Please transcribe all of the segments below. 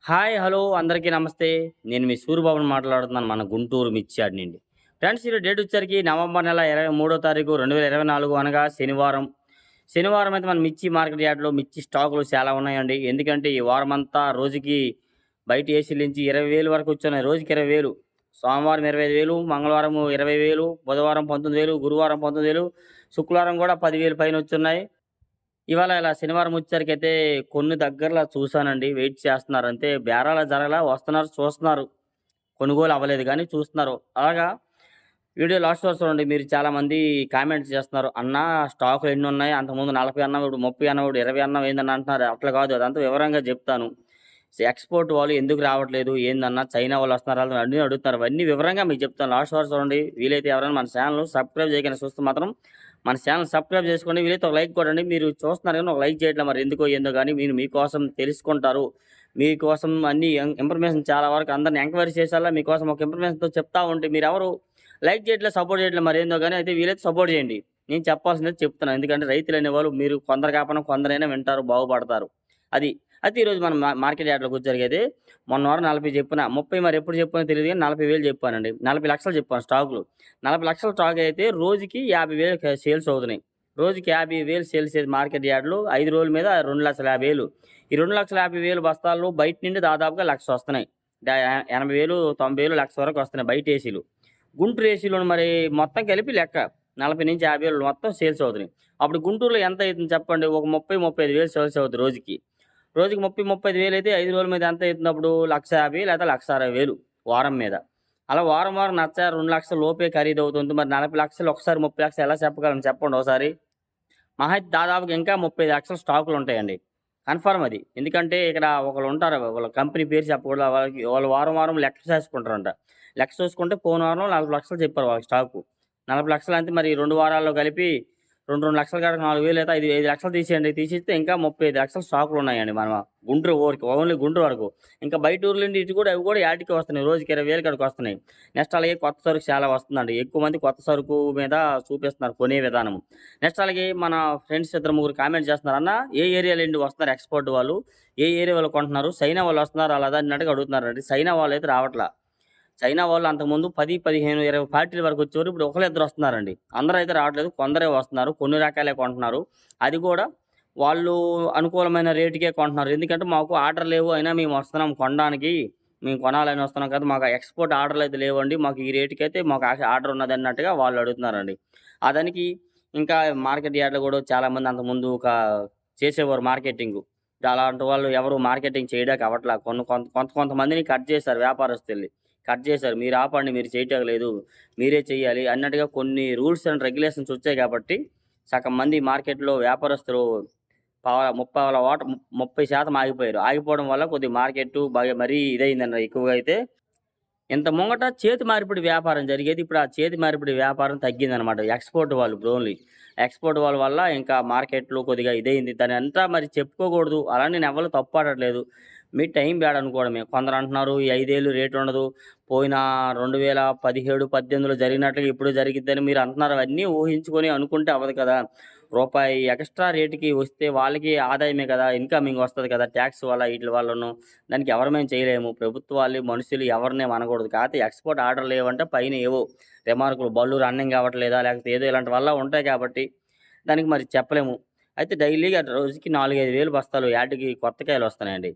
Hi! Hello! అందరికీ నమస్తే. నేను మీ సూరిబాబుని మాట్లాడుతున్నాను మన గుంటూరు మిర్చియాడ్ నుండి. ఫ్రెండ్స్ ఈరోజు డేట్ వచ్చేసరికి నవంబర్ నెల 23వ తారీఖు 2024 అనగా శనివారం. శనివారం అయితే మన మిర్చి మార్కెట్ యార్డ్‌లో మిర్చి స్టాకులు చాలా ఉన్నాయండి. ఎందుకంటే ఈ వారమంతా రోజుకి బయట ఏసీల నుంచి 20,000 వరకు వచ్చున్నాయి. రోజుకి 20,000. సోమవారం 25,000, మంగళవారం 20,000, బుధవారం 19,000, గురువారం 19,000, శుక్రవారం కూడా 10,000 పైన వచ్చున్నాయి. ఇవాళ ఇలా శనివారం వచ్చేసరికైతే కొన్ని దగ్గరలో చూసానండి. వెయిట్ చేస్తున్నారు. అంతే బేరాలు జరగలా వస్తున్నారు, చూస్తున్నారు. కొనుగోలు అవ్వలేదు గానీ చూస్తున్నారు. అలాగా వీడియో లాస్ట్ వరకు చూడండి. మీరు చాలామంది కామెంట్స్ చేస్తున్నారు. "అన్నా స్టాకులు ఎన్నున్నాయి? అంతకుముందు 40 అన్నావు, ఇప్పుడు 30 అన్నావు, ఇప్పుడు 20 అన్నావు ఏందన్నా" అంటున్నారు. అట్లా కాదు. అదంతా వివరంగా చెప్తాను. ఎక్స్‌పోర్ట్ వాళ్ళు ఎందుకు రావట్లేదు? ఏందన్నా చైనా వాళ్ళు వస్తున్నారా? అన్నీ అడుగుతున్నారు. అవన్నీ వివరంగా మీకు చెప్తాను. లాస్ట్ వరకు చూడండి. వీలైతే ఎవరైనా మన ఛానెల్ సబ్స్క్రైబ్ చేయకుండా చూస్తే మాత్రం మన ఛానెల్ సబ్స్క్రైబ్ చేసుకోండి. వీలైతే ఒక లైక్ కొట్టండి. మీరు చూస్తున్నారు కానీ ఒక లైక్ చేయట్లే మరి ఎందుకో ఏందో గానీ మీరు మీకోసం తెలుసుకుంటారు. మీకోసం అన్ని ఇన్ఫర్మేషన్ చాలా వరకు అందరిని ఎంక్వైరీ చేసేలా మీకోసం ఒక ఇన్ఫర్మేషన్‌తో చెప్తా ఉంటే మీరెవరు లైక్ చేయట్లే, సపోర్ట్ చేయట్లే మరేందో గానీ అయితే వీలైతే సపోర్ట్ చేయండి. నేను చెప్పాల్సింది చెప్తున్నాను. ఎందుకంటే రైతులనేవాళ్ళు మీరు కొందరు కాకపోయినా కొందరైనా వింటారు, బాగుపడతారు. అది. అయితే ఈరోజు మనం మార్కెట్ యార్డ్‌లోకి వచ్చేసరికైతే మొన్న వారం 40 చెప్పిన. 30 మరి ఎప్పుడు చెప్పానో తెలీదు గానీ 40,000 చెప్పానండి. 40,00,000 చెప్పాను స్టాకులు. 40,00,000 స్టాక్ అయితే రోజుకి 50,000 సేల్స్ అవుతున్నాయి. రోజుకి 50,000 సేల్స్ చేసే మార్కెట్ యార్డ్‌లో 5 రోజుల మీద 2,50,000. ఈ 2,50,000 బస్తాలు బయట నుండి దాదాపుగా 1,00,000 వస్తున్నాయి. 80,000, 90,000, 1,00,000 వరకు వస్తున్నాయి బయట ఏసీలు. గుంటూరు ఏసీలోను మరి మొత్తం కలిపి లెక్క 40,000-50,000 మొత్తం సేల్స్ అవుతున్నాయి. అప్పుడు గుంటూరులో ఎంత అయితుంది చెప్పండి? ఒక 30, 35,000 సేల్స్ అవుద్ది రోజుకి. రోజుకి 30, 35,000 అయితే 5 రోజుల మీద ఎంత అయితుందప్పుడు? 1,50,000 లేదా 1,60,000 వారం మీద. అలా వారం వారం 2,00,000 లోపే ఖరీదవుతుంది. మరి 40,00,000 ఒకసారి 30,00,000 ఎలా చెప్పగలను చెప్పండి ఒకసారి? మహా అయితే దాదాపుగా ఇంకా 35,00,000 స్టాకులుంటాయండి. కన్ఫర్మ్ అది. ఎందుకంటే ఇక్కడ ఒకళ్ళుంటారు. వాళ్ళ కంపెనీ పేరు చెప్పకూడదు. వాళ్ళు వారం వారం లెక్క చేసుకుంటారంట. లెక్క చూసుకుంటే పోయిన వారంలో 40,00,000 చెప్పారు వాళ్ళకి స్టాకు. 40,00,000 అంటే మరి 2 వారాల్లో కలిపి 2 లక్షల కాడ 4,000 అయితే 5,00,000 తీసేయండి. తీసేస్తే ఇంకా 35,00,000 స్టాకులున్నాయండి మన గుంటూరు ఊరికి. ఓన్లీ గుంటూరు వరకు. ఇంకా బయట ఊర్ల నుండి ఇటు కూడా అవి కూడా యాడికే వస్తున్నాయి. రోజుకి 20,000 కాడికి వస్తున్నాయి. నెక్స్ట్ అలాగే కొత్త సరుకు చాలా వస్తుందండి. ఎక్కువ మంది కొత్త సరుకు మీద చూపిస్తున్నారు కొనే విధానం. నెక్స్ట్ అలాగే మన ఫ్రెండ్స్ ఇద్దరు ముగ్గురు కామెంట్ చేస్తున్నారు. "అన్న ఏ ఏరియాలో నుండి వస్తున్నారు ఎక్స్‌పోర్ట్ వాళ్ళు? ఏ ఏరియా వాళ్ళు కొంటున్నారు? చైనా వాళ్ళు వస్తున్నారా అలాదా?" అన్నట్టుగా అడుగుతున్నారండి. చైనా వాళ్ళైతే రావట్లా. చైనా వాళ్ళు అంతకుముందు 10, 15, 20 పార్టీల వరకు వచ్చేవారు. ఇప్పుడు ఒకళ్ళిద్దరు వస్తున్నారండి. అందరూ అయితే రావట్లేదు. కొందరే వస్తున్నారు. కొన్ని రకాలే కొంటున్నారు. అది కూడా వాళ్ళు అనుకూలమైన రేటుకే కొంటున్నారు. ఎందుకంటే మాకు ఆర్డర్ లేవు. అయినా మేము వస్తున్నాం కొనడానికి. మేము కొనాలని వస్తున్నాం కదా! మాకు ఎక్స్‌పోర్ట్ ఆర్డర్‌లు అయితే లేవండి. మాకు ఈ రేటుకైతే మాకు ఆర్డర్ ఉన్నదన్నట్టుగా వాళ్ళు అడుగుతున్నారండి. ఆ దానికి ఇంకా మార్కెట్ యార్డ్‌లో కూడా చాలామంది అంతకుముందు చేసేవారు మార్కెటింగు. అలాంటి వాళ్ళు ఎవరు మార్కెటింగ్ చేయడానికి అవ్వట్లా. కొంతమందిని కట్ చేశారు వ్యాపారస్తుల్ని. కట్ చేశారు. మీరు ఆపండి. మీరు చేయటం లేదు. మీరే చెయ్యాలి అన్నట్టుగా కొన్ని రూల్స్ అండ్ రెగ్యులేషన్స్ వచ్చాయి కాబట్టి సగం మంది మార్కెట్‌లో వ్యాపారస్తులు ముప్పావల 30% ఆగిపోయారు. ఆగిపోవడం వల్ల కొద్దిగా మార్కెట్టు బాగా మరీ ఇదయిందండి ఎక్కువగా అయితే. ఇంత ముంగట చేతి మార్పిడి వ్యాపారం జరిగేది. ఇప్పుడు ఆ చేతి మార్పిడి వ్యాపారం తగ్గిందనమాట. ఎక్స్‌పోర్ట్ వాళ్ళు ఇప్పుడు ఓన్లీ. ఎక్స్‌పోర్ట్ వాళ్ళ వల్ల ఇంకా మార్కెట్‌లో కొద్దిగా ఇదయింది. దానంతా మరి చెప్పుకోకూడదు. అలా నేను ఎవళ్ళు తప్పు పడట్లేదు. మీ టైం బ్యాడ్ అనుకోవడమే. కొందరంటున్నారు ఈ 5 ఏళ్ళు రేట్ ఉండదు. పోయిన 2017, 18లో జరిగినట్లుగా ఇప్పుడు జరిగిద్దని మీరు అంటున్నారు. అవన్నీ ఊహించుకొని అనుకుంటే అవ్వదు కదా! రూపాయి ఎక్స్‌ట్రా రేట్‌కి వస్తే వాళ్ళకి ఆదాయమే కదా! ఇన్‌కమింగ్ వస్తది కదా! టాక్స్ వల్ల ఈట్లి వల్లను. దానికి ఎవరమేం చేయలేము. ప్రభుత్వాలు, మనుషులు ఎవరినేమి అనకూడదు. కాపోతే ఎక్స్‌పోర్ట్ ఆర్డర్ లేవంటే పైన ఏవో రిమార్కులు బళ్ళు రన్నింగ్ అవ్వట్లేదా? లేకపోతే ఏదో ఇలాంటి వల్ల ఉంటాయి కాబట్టి దానికి మరి చెప్పలేము. అయితే డైలీగా రోజుకి 4, 5 వేలు బస్తాలు యాటికి కొత్త కాయలొస్తున్నాయండి.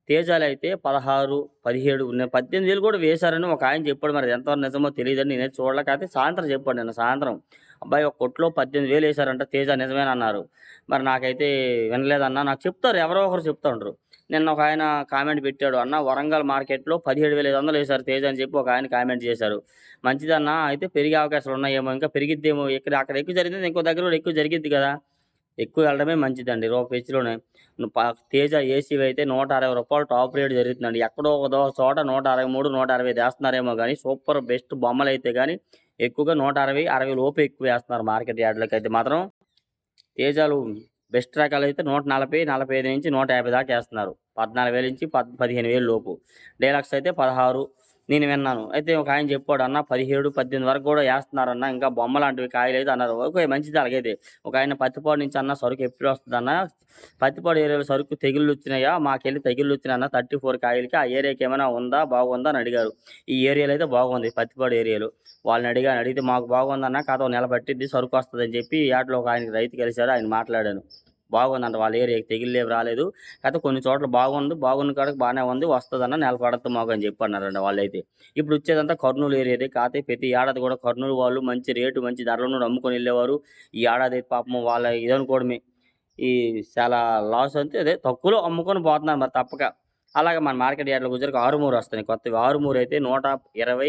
తేజాలయితే 16, 17 18,000 కూడా వేశారని ఒకాయన చెప్పాడు. మరి ఎంతవరకు నిజమో తెలీదండి. నేనైతే చూడలే. కాకపోతే సాయంత్రం చెప్పాడు నిన్న సాయంత్రం. అబ్బాయి ఒక కొట్లో 18,000 ఏశారంట తేజ నిజమేనన్నారు. మరి నాకైతే వినలేదన్నా. నాకు చెప్తారు ఎవరో ఒకరు చెప్తా ఉంటారు. నిన్న ఒకాయన కామెంట్ పెట్టాడు. "అన్న వరంగల్ మార్కెట్‌లో 17,500 ఏశారు తేజ" అని చెప్పి ఒకాయన కామెంట్ చేశారు. మంచిదన్నా అయితే పెరిగే అవకాశాలున్నాయేమో ఇంకా పెరిగిద్దేమో. అక్కడ ఎక్కువ జరిగింది ఇంకో దగ్గర కూడా ఎక్కువ జరిగిద్ది కదా! ఎక్కువ వెళ్ళడమే మంచిదండి. హెచ్‌లోనే ను ప తేజ ఏసీవయితే రూ. 160 టాప్ రేట్ జరుగుతుందండి. ఎక్కడో ఒక చోట 163, 160 ఏస్తున్నారేమో గానీ సూపర్ బెస్ట్ బొమ్మలైతే గానీ ఎక్కువగా 160, 60 లోపే ఎక్కువేస్తున్నారు మార్కెట్ యార్డ్‌లకైతే మాత్రం. తేజాలు బెస్ట్ రకాలైతే 140, 45 నుంచి 150 దాకా ఏస్తున్నారు. 14,000 నుంచి 15,000 లోపు. డీలక్స్ అయితే 16, నేను విన్నాను. అయితే ఒక ఆయన చెప్పాడు, "అన్న 17, 18 వరకు కూడా ఏస్తన్నారన్న. ఇంకా బొమ్మలాంటివి కాయలేదు" అన్నారు. ఓకే. మంచిది అలాగైతే. ఒకాయన పత్తిపాడు నుంచి "అన్న సరుకు ఎప్పుడొస్తదన్న? పత్తిపాడు ఏరియాలో సరుకు తెగుళ్ళొచ్చినాయా? మాకెళ్ళి తెగుళ్ళొచ్చినాయన్న 34 కాయలకి. ఆ ఏరియాకి ఏమైనా ఉందా? బాగుందా?" అని అడిగారు. ఈ ఏరియాలో అయితే బాగుంది. పత్తిపాడు ఏరియాలో. వాళ్ళని అడిగాను. అడిగితే "మాకు బాగుందన్న. కాతే ఓ నెల పట్టిద్ది సరుకొస్తదని" చెప్పి యాటలో ఒక ఆయనకి రైతు కలిసారు. ఆయన మాట్లాడాను. బాగుందంట వాళ్ళ ఏరియాకి తెగుళ్ళేమి రాలేదు. కాతే కొన్ని చోట్ల బాగుంది. బాగున్న కాడికి బానే ఉంది. వస్తదన్న నెల పడద్ది మాకు అని చెప్పన్నారంట వాళ్ళైతే. ఇప్పుడొచ్చేదంతా కర్నూలు ఏరియాదే. కాతే ప్రతి ఏడాది కూడా కర్నూలు వాళ్ళు మంచి రేటు, మంచి ధరలోనే అమ్ముకొనెళ్ళేవారు. ఈ ఏడాది పాపం వాళ్ళ ఇదనుకోవడమే. ఈ చాలా లాస్ అంటే అదే తక్కువలో అమ్ముకొని పోతున్నారు మరి తప్పక. అలాగే మన మార్కెట్ యార్డ్‌లోకొచ్చేసరికి ఆరుమూరు వస్తున్నాయి కొత్తవి. ఆరుమూరు అయితే 120,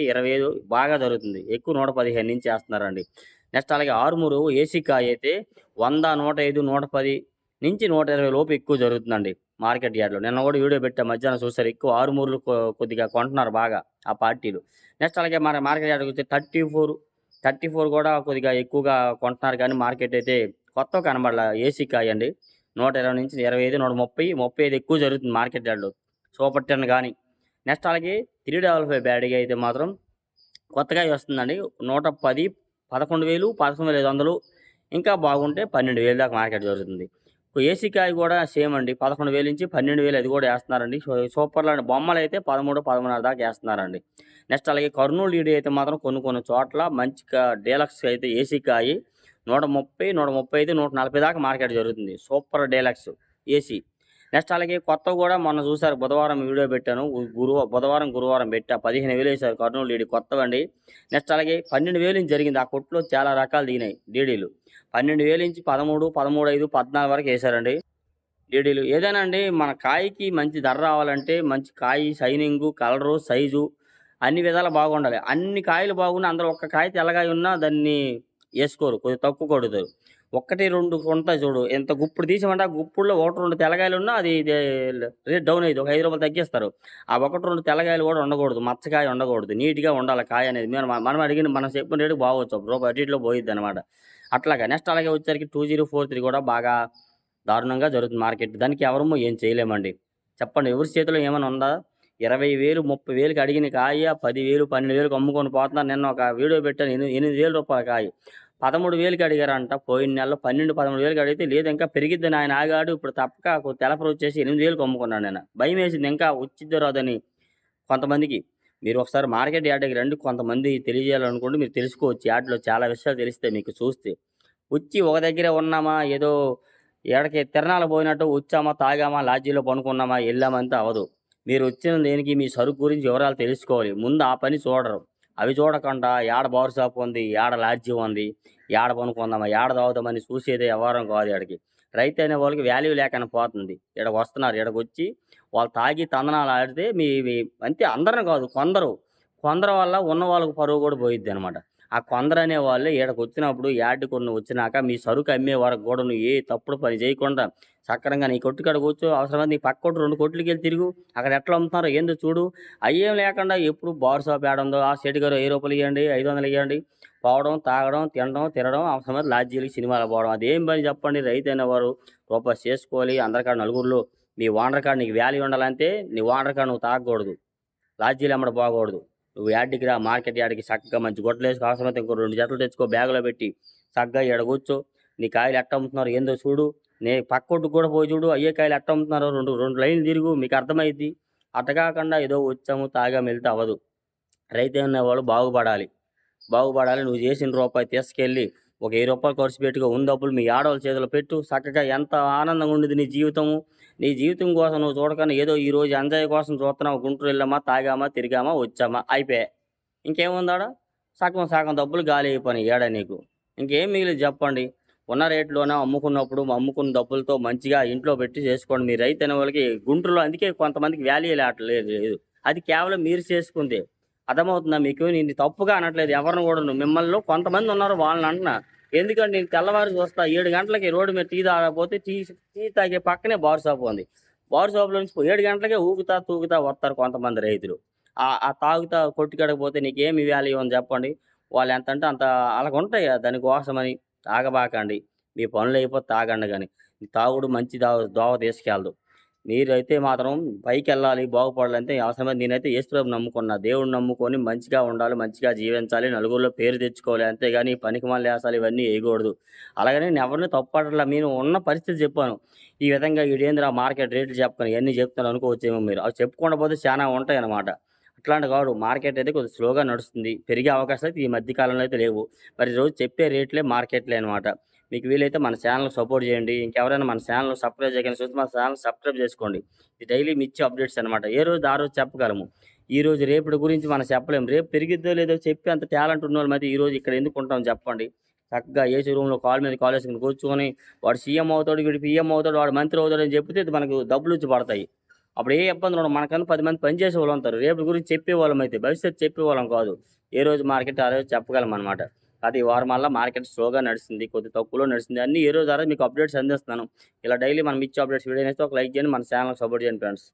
25 బాగా జరుగుతుంది. ఎక్కువ 115 నుంచి ఏస్తున్నారండి. నెక్స్ట్ అలాగే ఆరుమూరు ఏసీ కాయ అయితే 100, 105, 110 నుంచి 120 లోపు ఎక్కువ జరుగుతుందండి మార్కెట్ యార్డ్‌లో. నిన్న కూడా వీడియో పెట్టా మధ్యాహ్నం చూసారు. ఎక్కువ ఆరుమూరులు కొద్దిగా కొంటున్నారు బాగా ఆ పార్టీలు. నెక్స్ట్ అలాగే మన మార్కెట్ యార్డ్‌కొస్తే 34 కూడా కొద్దిగా ఎక్కువగా కొంటున్నారు కానీ మార్కెట్ అయితే కొత్తవి కనబడలా. ఏసీ కాయండి. 120-25, 130, 35 ఎక్కువ జరుగుతుంది మార్కెట్ యార్డ్‌లో. సూపర్ 10 గాని. నెక్స్ట్ అలాగే 355 బ్యాడ్‌గా అయితే మాత్రం కొత్తగా వస్తుందండి. 110, 11,000, 11,500 ఇంకా బాగుంటే 12,000 దాకా మార్కెట్ జరుగుతుంది. ఏసీ కాయ కూడా సేమ్ అండి. 11,000-12,000 అది కూడా ఏస్తున్నారండి. సూపర్‌లో బొమ్మలైతే 13, 13.5 దాకా ఏస్తున్నారండి. నెక్స్ట్ అలాగే కర్నూలు ఈడి అయితే మాత్రం కొన్ని కొన్ని చోట్ల మంచిగా డీలక్స్ అయితే ఏసీ కాయి 130, 135, 140 దాకా మార్కెట్ జరుగుతుంది. Super deluxe AC. నెక్స్ట్ అలాగే కొత్తవి గూడా మొన్న చూసారు బుధవారం వీడియో పెట్టాను. బుధవారం, గురువారం పెట్టా. 15,000 ఏసారు కర్నూలు డీడీ కొత్తవండి. నెక్స్ట్ అలాగే 12,000 నుంచి జరిగింది. ఆ కొట్టులో చాలా రకాలు దిగినాయి డీడీలు. 12,000 నుంచి 13, 13,500, 14 వరకు ఏసారండి డీడీలు. ఏదైనా అండి మన కాయకి మంచి ధర రావాలంటే మంచి కాయి షైనింగు, కలరు, సైజు అన్ని విధాలా బాగుండాలి. అన్ని కాయలు బాగున్నా అందులో ఒక్క కాయ తెల్లగాయ ఉన్నా దాన్ని ఏసుకోరు. కొద్దిగా తక్కువ కొడుతారు. 1, 2 ఉంటాయి చూడు. ఎంత గుప్పుడు తీసామంటే ఆ గుప్పుడులో 1, 2 తెల్లగాయలున్నా అది రేట్ డౌన్ అయ్యిద్ది. ఒక రూ. 5 తగ్గిస్తారు. ఆ 1, 2 తెల్లగాయలు కూడా ఉండకూడదు. మచ్చకాయ ఉండకూడదు. నీట్‌గా ఉండాలి కాయ అనేది. మనం అడిగిన మనం చెప్పిన రేటుకి బాగోచ్చు. ఒక రూపాయి అటు ఇటులో పోయిద్దనమాట. అట్లాగా. నెక్స్ట్ అలాగే వచ్చేసరికి 2043 కూడా బాగా దారుణంగా జరుగుతుంది మార్కెట్. దానికి ఎవరము ఏం చేయలేమండి. చెప్పండి ఎవరి చేతిలో ఏమైనా ఉందా? 20,000, 30,000కి అడిగిన కాయ 10,000, 12,000కి అమ్ముకొని పోతున్నారు. నిన్న ఒక వీడియో పెట్టాను. రూ. 8,000 కాయ. 13,000కి అడిగారంట. పోయిన నెలలో 12, 13,000కి అడిగితే లేదు ఇంకా పెరిగిద్దని ఆయన ఆగాడు. ఇప్పుడు తప్పక తెలపరొచ్చేసి 8,000కి అమ్ముకున్నాడు నేను. భయమేసింది ఇంకా వచ్చిద్దో రాదని కొంతమందికి. మీరు ఒకసారి మార్కెట్ యార్డ్‌కి రండి. కొంతమంది తెలియజేయాలనుకుంటే మీరు తెలుసుకోవచ్చు. యార్డ్‌లో చాలా విషయాలు తెలుస్తాయి మీకు చూస్తే. వచ్చి ఒక దగ్గరే ఉన్నామా, ఏదో ఏడకి తిరణాలకు పోయినట్టు వచ్చామా, తాగామా, లాడ్జీలో పనుకున్నామా, ఎళ్ళామంటే అవ్వదు. మీరొచ్చిన దేనికి మీ సరుకు గురించి వివరాలు తెలుసుకోవాలి. ముందు ఆ పని చూడరు. అవి చూడకుండా యాడ బార్ షాప్ ఉంది, యాడ లాడ్జీ ఉంది, యాడ పనుకుందామా, యాడ తాగుదామని చూసేదే వ్యవహారం కాదు ఈడకి. రైతు అనే వాళ్ళకి వాల్యూ లేకుండా పోతుంది. ఈడకొస్తున్నారు. ఈడకొచ్చి వాళ్ళు తాగి తందనాలాడితే మీ మీ అంతే అందరిని కాదు కొందరు. కొందరి వల్ల ఉన్న వాళ్ళకి పరువు కూడా పోయిద్దనమాట. ఆ కొందరనే వాళ్ళే ఈడకొచ్చినప్పుడు యార్డ్‌కొని వచ్చినాక మీ సరుకు అమ్మే వరకు గూడా నువ్వు ఏ తప్పుడు పని చేయకుండా సక్రమంగా నీ కొట్టు కాడ కూర్చో. అవసరమైతే నీ పక్క కొట్టు 2 కొట్లకెళ్ళి తిరుగు. అక్కడ ఎట్లా అమ్ముతున్నారో ఏందో చూడు. అయ్యేం లేకుండా ఎప్పుడు బార్ షాప్ ఏడుందో ఆ సేటు గారు రూ. 1000 ఇయ్యండి, 500 ఇయ్యండి. పోవడం, తాగడం, తినడం, తిరగడం అవసరమైతే లాడ్జీలకి, సినిమాలకు పోవడం. అదేం పని చెప్పండి రైతు అనేవారు రూపాయి చేసుకోవాలి. అందరికాడ నలుగురిలో నీ ఓనర్ కాడ నీకు వాల్యూ ఉండాలంటే నీ ఓనర్ కాడ నువ్వు తాగకూడదు. లాడ్జీలు ఎమ్మట పోకూడదు. నువ్వు యార్డ్‌కి రా మార్కెట్ యార్డ్‌కి చక్కగా మంచి గుడ్డలేసుకొని అవసరమైతే ఇంకో 2 జతలు తెచ్చుకో బ్యాగ్‌లో పెట్టి. చక్కగా ఈడ కూర్చో. నీ కాయలు ఎట్ట అమ్ముతున్నారో ఏందో చూడు. పక్కోటికి కూడా పోయి చూడు. అయ్యే కాయలు ఎట్ట అమ్ముతున్నారో 2 లైన్‌లు తిరుగు మీకు అర్థమైద్ది. అట్ట కాకుండా ఏదో వచ్చాము, తాగాము, ఎళ్తే అవ్వదు. రైతు అనేవాళ్ళు బాగుపడాలి. బాగుపడాలి. నువ్వు చేసిన రూపాయి తీసుకెళ్ళి ఒక రూ. 1000 ఖర్చు పెట్టుకో. ఉన్న డబ్బులు మీ ఆడోళ్ళ చేతిలో పెట్టు. చక్కగా ఎంత ఆనందంగా ఉండిద్ది నీ జీవితము. నీ జీవితం కోసం నువ్వు చూడకుండా ఏదో ఈరోజు ఎంజాయ్ కోసం చూస్తున్నావు. గుంటూరు ఎళ్ళామా, తాగామా, తిరిగామా, వచ్చామా అయిపాయే. ఇంకేముందాడ? సగం సగం డబ్బులు గాలి అయిపోయినాయి ఏడ నీకు. ఇంకేం మిగిలిద్ది చెప్పండి. ఉన్న రేట్‌లోనే అమ్ముకున్నప్పుడు అమ్ముకున్న డబ్బులతో మంచిగా ఇంట్లో పెట్టి చేసుకోండి. మీ రైతు అనేవాళ్ళకి గుంటూరులో అందుకే కొంతమందికి వాల్యూ లేదు. అది కేవలం మీరు చేసుకుందే. అర్థమవుతుందా మీకు? నేను తప్పుగా అనట్లేదు ఎవరిని కూడాను. మిమ్మల్నిలో కొంతమందున్నారు వాళ్ళని అంటున్నా. ఎందుకంటే నేను తెల్లవారి చూస్తా 7 గంటలకి రోడ్డు మీద టీ తాగకపోతే టీ తాగే పక్కనే బార్ షాప్ ఉంది. బార్ షాప్‌లో నుంచి 7 గంటలకే ఊగుతా, తూగుతా వస్తారు కొంతమంది రైతులు. ఆ తాగుతా కొట్టుకాడకి పోతే నీకేమి వాల్యూ ఉంది చెప్పండి? వాళ్ళెంతంటే అంత ఆళ్ళకుంటాయి దానికోసమని. తాగబాకండి. మీ పనులయిపోతే తాగండి గాని. తాగుడు మంచి దోవ తీసుకెళ్ళదు. మీరైతే మాత్రం పైకెళ్ళాలి, బాగుపడాలంటే అవసరమైతే నేనైతే యేసుప్రభుని నమ్ముకున్నా. దేవుడిని నమ్ముకొని మంచిగా ఉండాలి, మంచిగా జీవించాలి, నలుగురిలో పేరు తెచ్చుకోవాలి. అంతేగాని ఈ పనికిమాలిన వేషాలు ఇవన్నీ ఎయకూడదు. అలాగని నేను ఎవరిని తప్పు పట్టట్లా. నేను ఉన్న పరిస్థితి చెప్పాను. ఈ విధంగా ఈడేందిరా మార్కెట్ రేట్లు చెప్పను ఇయన్నీ చెప్తున్నాను అనుకోవచ్చేమో మీరు. అవి చెప్పుకుండా పోతే చానా ఉంటాయన్నమాట. అట్లాంటి కాదు. మార్కెట్ అయితే కొద్దిగా స్లోగా నడుస్తుంది. పెరిగే అవకాశాలయితే ఈ మధ్య కాలంలో అయితే లేవు. మరి రోజు చెప్పే రేట్లే మార్కెట్‌లే అనమాట. మీకు వీలైతే మన ఛానెల్‌కి సపోర్ట్ చేయండి. ఇంకెవరైనా మన ఛానెల్ సబ్స్క్రైబ్ చేయకపోతే చూస్తే మన ఛానెల్ సబ్స్క్రైబ్ చేసుకోండి. ఇది డైలీ మిర్చి అప్డేట్స్ అనమాట. ఏ రోజుది ఆ రోజు చెప్పగలము. ఈరోజు రేపటి గురించి మనం చెప్పలేము. రేపు పెరిగిద్దో లేదో చెప్పే అంత టాలెంట్ ఉన్నోళ్ళమైతే ఈరోజు ఇక్కడ ఎందుకుంటాం చెప్పండి. చక్కగా ఏసీ రూమ్‌లో కాలు మీద కాలేసుకొని కూర్చొని వాడు సీఎం అవుతాడు, వీడు పీఎం అవుతాడు, వాడు మంత్రి అవుతాడని చెప్తే ఇది మనకు డబ్బులొచ్చి పడతాయి. అప్పుడు ఏ ఇబ్బందులు ఉండవు. మనకన్నా 10 మంది పని చేసేవాళ్ళు ఉంటారు. రేపటి గురించి చెప్పేవాళ్ళమైతే భవిష్యత్తు చెప్పేవాళ్ళం కాదు. ఏ రోజు మార్కెట్ ఆ రోజు చెప్పగలమనమాట. అది ఈ వారం మళ్ళా మార్కెట్ స్లోగా నడిసింది. కొద్దిగా తక్కువలో నడిసింది. అన్నీ ఏ రోజు ఆ రోజు మీకు అప్డేట్స్ అందిస్తున్నాను. ఇలా డైలీ మనం ఇచ్చే అప్డేట్స్ వీడియో నచ్చితే ఒక లైక్ చేయండి. మన ఛానెల్‌కి సపోర్ట్ చేయండి ఫ్రెండ్స్.